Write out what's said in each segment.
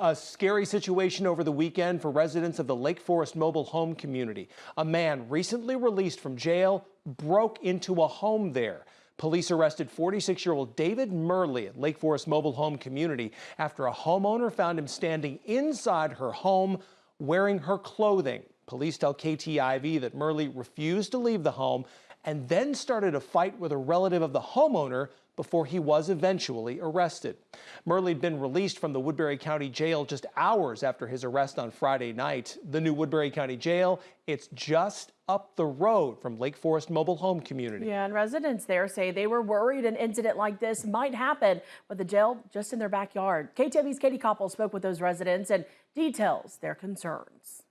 A scary situation over the weekend for residents of the Lake Forest mobile home community. A man recently released from jail broke into a home there. Police arrested 46-year-old David Murley at Lake Forest mobile home community after a homeowner found him standing inside her home wearing her clothing. Police tell KTIV that Murley refused to leave the home and then started a fight with a relative of the homeowner before he was eventually arrested. Murley had been released from the Woodbury County Jail just hours after his arrest on Friday night. The new Woodbury County Jail, it's just up the road from Lake Forest Mobile Home Community. Yeah, and residents there say they were worried an incident like this might happen with the jail just in their backyard. KTV's Katie Koppel spoke with those residents and details their concerns.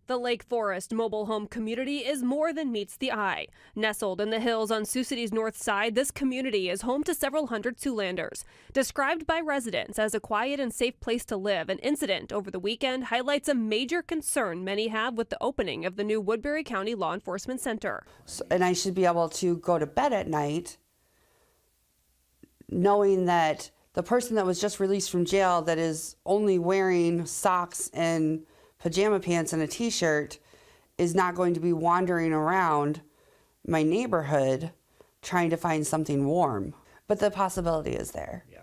The Lake Forest mobile home community is more than meets the eye. Nestled in the hills on Sioux City's north side, this community is home to several hundred Siouxlanders. Described by residents as a quiet and safe place to live, an incident over the weekend highlights a major concern many have with the opening of the new Woodbury County Law Enforcement Center. And I should be able to go to bed at night knowing that the person that was just released from jail that is only wearing socks and pajama pants and a t-shirt is not going to be wandering around my neighborhood trying to find something warm. But the possibility is there. Yeah.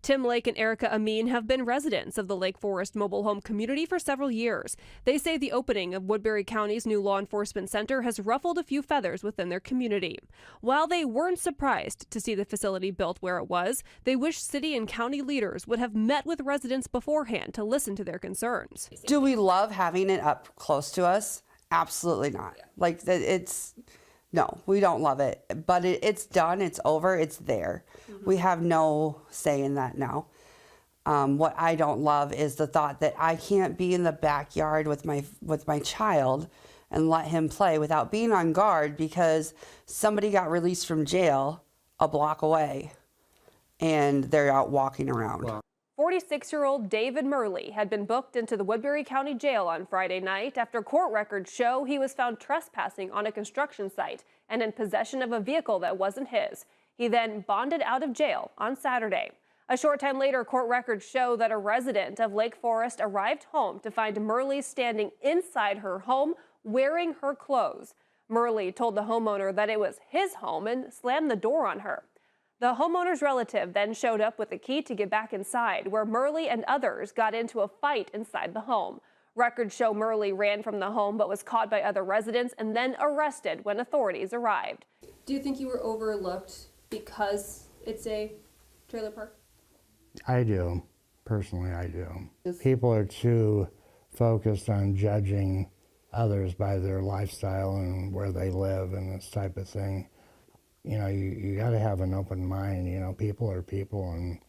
Tim Lake and Erica Amin have been residents of the Lake Forest mobile home community for several years. They say the opening of Woodbury County's new law enforcement center has ruffled a few feathers within their community. While they weren't surprised to see the facility built where it was, they wish city and county leaders would have met with residents beforehand to listen to their concerns. Do we love having it up close to us? Absolutely not. Yeah. Like, no, we don't love it, but it's done, it's over, it's there. Mm-hmm. We have no say in that now. What I don't love is the thought that I can't be in the backyard with my child and let him play without being on guard because somebody got released from jail a block away and they're out walking around. Wow. 46-year-old David Murley had been booked into the Woodbury County Jail on Friday night after court records show he was found trespassing on a construction site and in possession of a vehicle that wasn't his. He then bonded out of jail on Saturday. A short time later, court records show that a resident of Lake Forest arrived home to find Murley standing inside her home wearing her clothes. Murley told the homeowner that it was his home and slammed the door on her. The homeowner's relative then showed up with a key to get back inside, where Murley and others got into a fight inside the home. Records show Murley ran from the home but was caught by other residents and then arrested when authorities arrived. Do you think you were overlooked because it's a trailer park? I do. Personally, I do. People are too focused on judging others by their lifestyle and where they live and this type of thing. You know, you got to have an open mind. You know, people are people and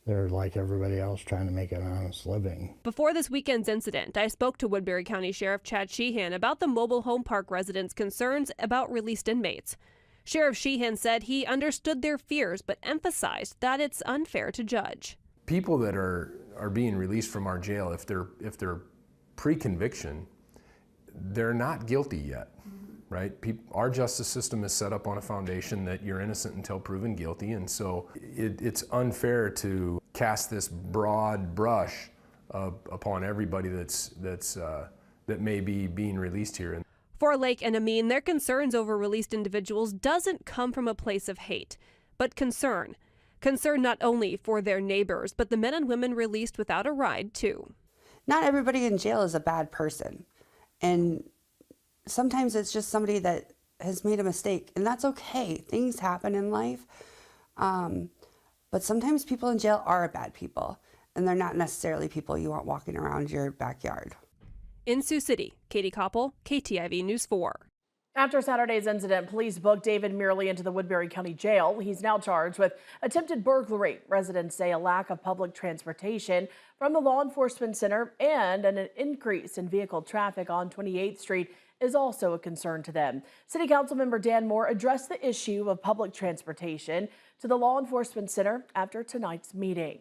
they're like everybody else trying to make an honest living. Before this weekend's incident, I spoke to Woodbury County Sheriff Chad Sheehan about the mobile home park residents' concerns about released inmates. Sheriff Sheehan said he understood their fears, but emphasized that it's unfair to judge. People that are being released from our jail, if they're pre-conviction, they're not guilty yet. Right? Our justice system is set up on a foundation that you're innocent until proven guilty, and so it's unfair to cast this broad brush upon everybody that may be being released here. For Lake and Amin, their concerns over released individuals doesn't come from a place of hate, but concern. Concern not only for their neighbors, but the men and women released without a ride, too. Not everybody in jail is a bad person, and sometimes it's just somebody that has made a mistake, and that's okay. Things happen in life. But sometimes people in jail are bad people, and they're not necessarily people you want walking around your backyard. In Sioux City, Katie Koppel, KTIV News 4. After Saturday's incident, police booked David Murley into the Woodbury County Jail. He's now charged with attempted burglary. Residents say a lack of public transportation from the law enforcement center and an increase in vehicle traffic on 28th Street is also a concern to them. City Council member Dan Moore addressed the issue of public transportation to the law enforcement center after tonight's meeting.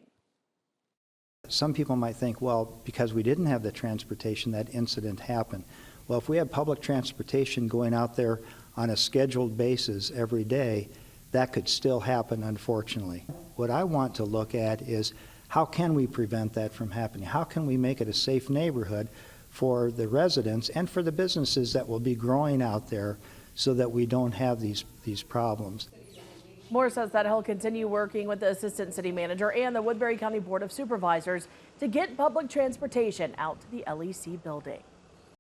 Some people might think, well, because we didn't have the transportation, that incident happened. Well, if we have public transportation going out there on a scheduled basis every day, that could still happen, unfortunately. What I want to look at is How can we prevent that from happening? How can we make it a safe neighborhood for the residents and for the businesses that will be growing out there so that we don't have these problems? Moore says that he'll continue working with the Assistant City Manager and the Woodbury County Board of Supervisors to get public transportation out to the LEC building.